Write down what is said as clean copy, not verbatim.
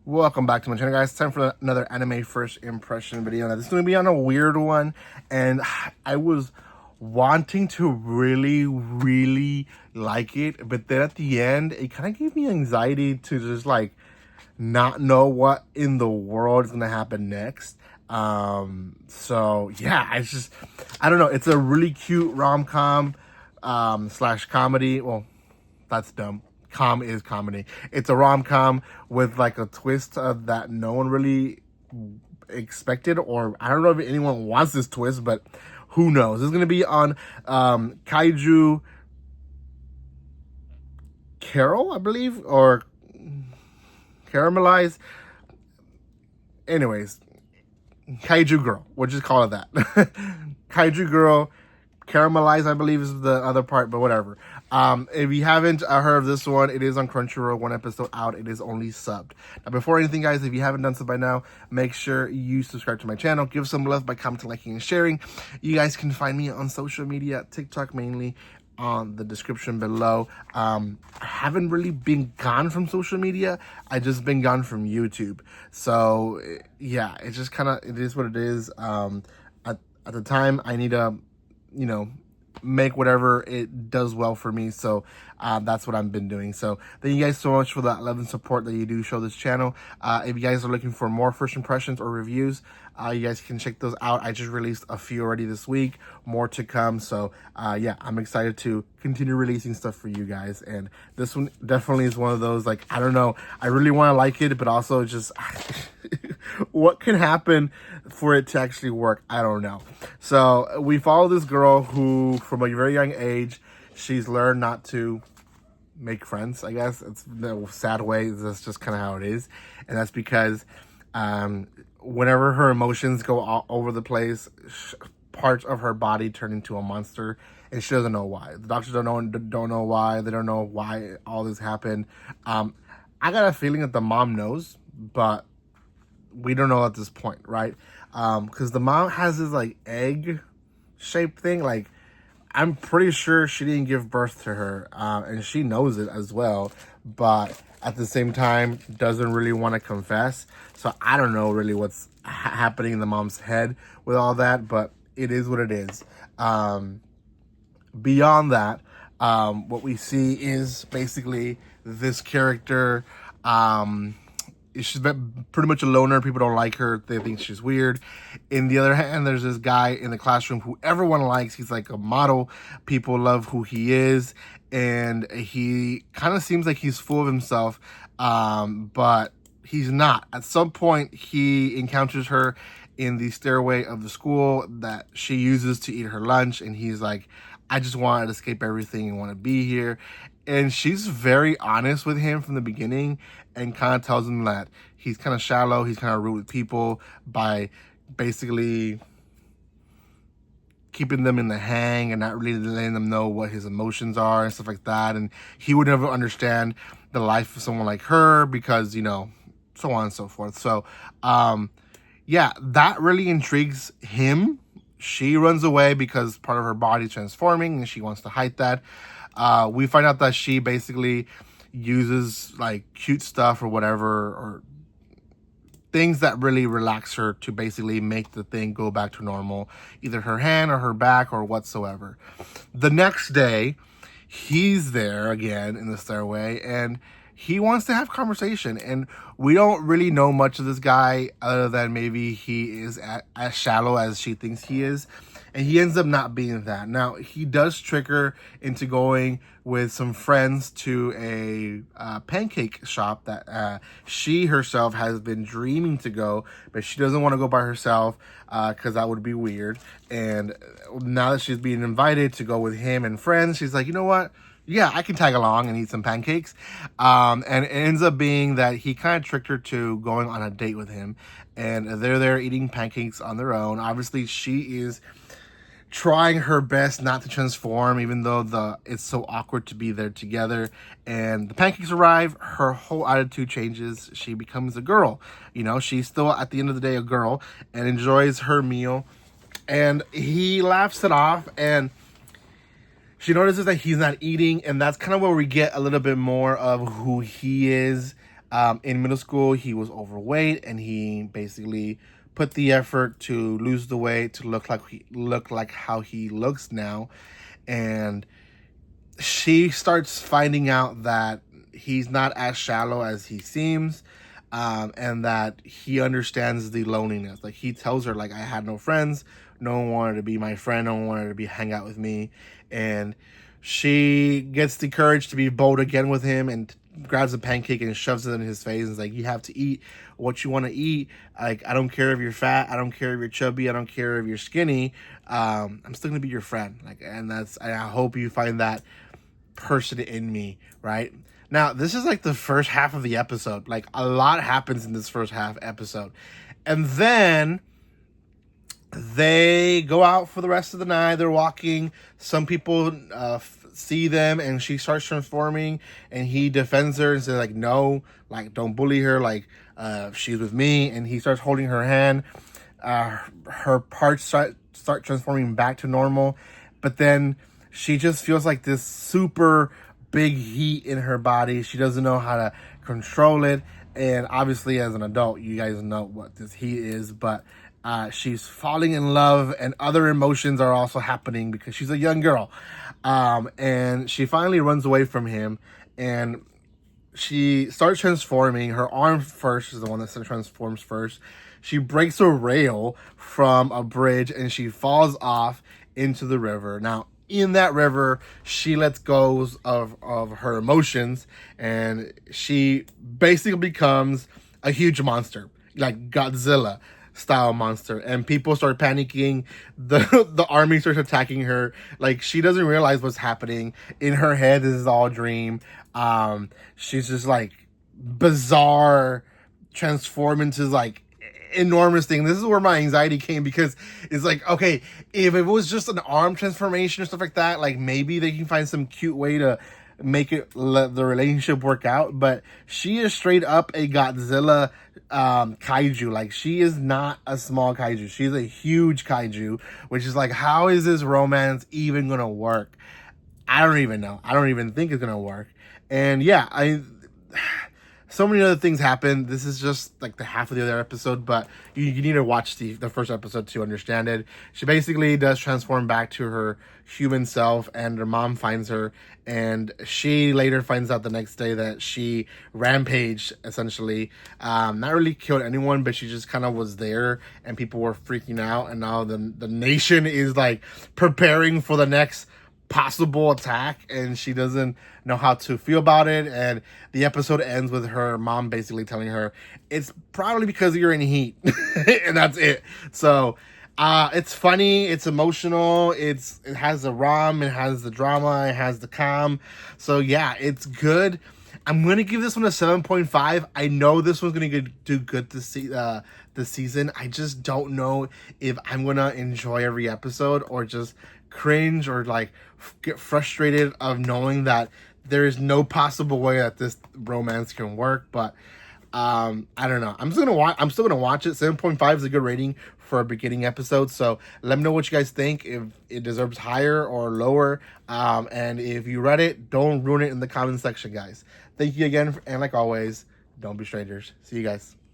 Welcome back to my channel, guys. It's time for another anime first impression video. Now, this is going to be on a weird one, and I was wanting to really like it, but then at the end, it kind of gave me anxiety to just like not know what in the world is going to happen next. So yeah, I don't know. It's a really cute rom-com slash comedy. Well, that's dumb. Com is comedy. It's a rom-com with like a twist that no one really expected, or I don't know if anyone wants this twist, but who knows. This is going to be on Kaiju Carol, I believe, or Caramelise. Anyways, Kaiju Girl. We'll just call it that. Kaiju Girl. Caramelise, I believe, is the other part, but whatever. If you haven't heard of this one, it is on Crunchyroll, one episode out. It is only subbed. Now, before anything, guys, if you haven't done so by now, make sure you subscribe to my channel. Give some love by commenting, liking, and sharing. You guys can find me on social media, TikTok mainly, on the description below. I haven't really been gone from social media. I just been gone from YouTube. So, yeah, it's just kind of, it is what it is. At the time, I need to, make whatever it does well for me. So that's what I've been doing. So thank you guys so much for that love and support that you do show this channel. If you guys are looking for more first impressions or reviews, you guys can check those out. I just released a few already this week, more to come. So yeah, I'm excited to continue releasing stuff for you guys. And this one definitely is one of those, like, I don't know, I really want to like it, but also just what can happen for it to actually work? I don't know. So we follow this girl who, from a very young age, she's learned not to make friends, I guess. It's the sad way. That's just kind of how it is. And that's because whenever her emotions go all over the place, parts of her body turn into a monster, and she doesn't know why. The doctors don't know why. They don't know why all this happened. I got a feeling that the mom knows, but we don't know at this point, right? Because the mom has this like egg shaped thing. Like, I'm pretty sure she didn't give birth to her, and she knows it as well, but at the same time doesn't really want to confess. So I don't know really what's happening in the mom's head with all that, but it is what it is. Beyond that, what we see is basically this character. She's pretty much a loner. People don't like her. They think she's weird. In the other hand, there's this guy in the classroom who everyone likes. He's like a model. People love who he is. And he kind of seems like he's full of himself, but he's not. At some point, he encounters her in the stairway of the school that she uses to eat her lunch. And he's like, I just want to escape everything and want to be here. And she's very honest with him from the beginning and kind of tells him that he's kind of shallow, he's kind of rude with people by basically keeping them in the hang and not really letting them know what his emotions are and stuff like that. And he would never understand the life of someone like her because, so on and so forth. So, yeah, that really intrigues him. She runs away because part of her body's transforming and she wants to hide that. We find out that she basically uses like cute stuff or whatever, or things that really relax her to basically make the thing go back to normal, either her hand or her back or whatsoever. The next day, he's there again in the stairway and he wants to have conversation, and we don't really know much of this guy other than maybe he is as shallow as she thinks he is, and he ends up not being that. Now, he does trick her into going with some friends to a pancake shop that she herself has been dreaming to go, but she doesn't want to go by herself because that would be weird. And now that she's being invited to go with him and friends, she's like, you know what? Yeah, I can tag along and eat some pancakes. And it ends up being that he kind of tricked her to going on a date with him. And they're there eating pancakes on their own. Obviously, she is trying her best not to transform, even though it's so awkward to be there together. And the pancakes arrive, her whole attitude changes. She becomes a girl. She's still, at the end of the day, a girl and enjoys her meal. And he laughs it off, and she notices that he's not eating, and that's kind of where we get a little bit more of who he is. In middle school, he was overweight, and he basically put the effort to lose the weight to look like how he looks now. And she starts finding out that he's not as shallow as he seems, and that he understands the loneliness. Like, he tells her, like, I had no friends, no one wanted to be my friend, no one wanted to hang out with me. And she gets the courage to be bold again with him, and grabs a pancake and shoves it in his face and is like, you have to eat what you want to eat. Like, I don't care if you're fat, I don't care if you're chubby, I don't care if you're skinny, I'm still gonna be your friend. Like, and I hope you find that person in me, right? Now, this is like the first half of the episode. Like, a lot happens in this first half episode, and then they go out for the rest of the night. They're walking. Some people see them, and she starts transforming, and he defends her and says, like, no, like, don't bully her, like, she's with me. And he starts holding her hand. Her parts start transforming back to normal, but then she just feels like this super big heat in her body. She doesn't know how to control it, and obviously as an adult, you guys know what this heat is, but she's falling in love, and other emotions are also happening because she's a young girl. And she finally runs away from him, and she starts transforming. Her arm first is the one that transforms first. She breaks a rail from a bridge, and she falls off into the river. Now, in that river, she lets go of her emotions, and she basically becomes a huge monster, like Godzilla style monster, and people start panicking. The army starts attacking her. Like, she doesn't realize what's happening. In her head, this is all a dream. She's just like bizarre, transform into like enormous thing. This is where my anxiety came, because it's like, okay, if it was just an arm transformation or stuff like that, like, maybe they can find some cute way to let the relationship work out. But she is straight up a Godzilla kaiju. Like, she is not a small kaiju, she's a huge kaiju, which is like, how is this romance even gonna work? I don't even know. I don't even think it's gonna work. And yeah, so many other things happen. This is just like the half of the other episode, but you need to watch the first episode to understand it. She basically does transform back to her human self, and her mom finds her, and she later finds out the next day that she rampaged, essentially. Not really killed anyone, but she just kind of was there, and people were freaking out, and now the nation is like preparing for the next possible attack, and she doesn't know how to feel about it. And the episode ends with her mom basically telling her it's probably because you're in heat. And that's it. So it's funny, it's emotional, it has the rom, it has the drama, it has the calm. So yeah, it's good. I'm gonna give this one a 7.5. I know this one's gonna do good this season. I just don't know if I'm gonna enjoy every episode or just cringe or like get frustrated of knowing that there is no possible way that this romance can work. But I don't know. I'm still gonna watch it. 7.5 is a good rating for a beginning episode. So let me know what you guys think, if it deserves higher or lower. And if you read it, don't ruin it in the comment section, guys. Thank you again, and like always, don't be strangers. See you guys.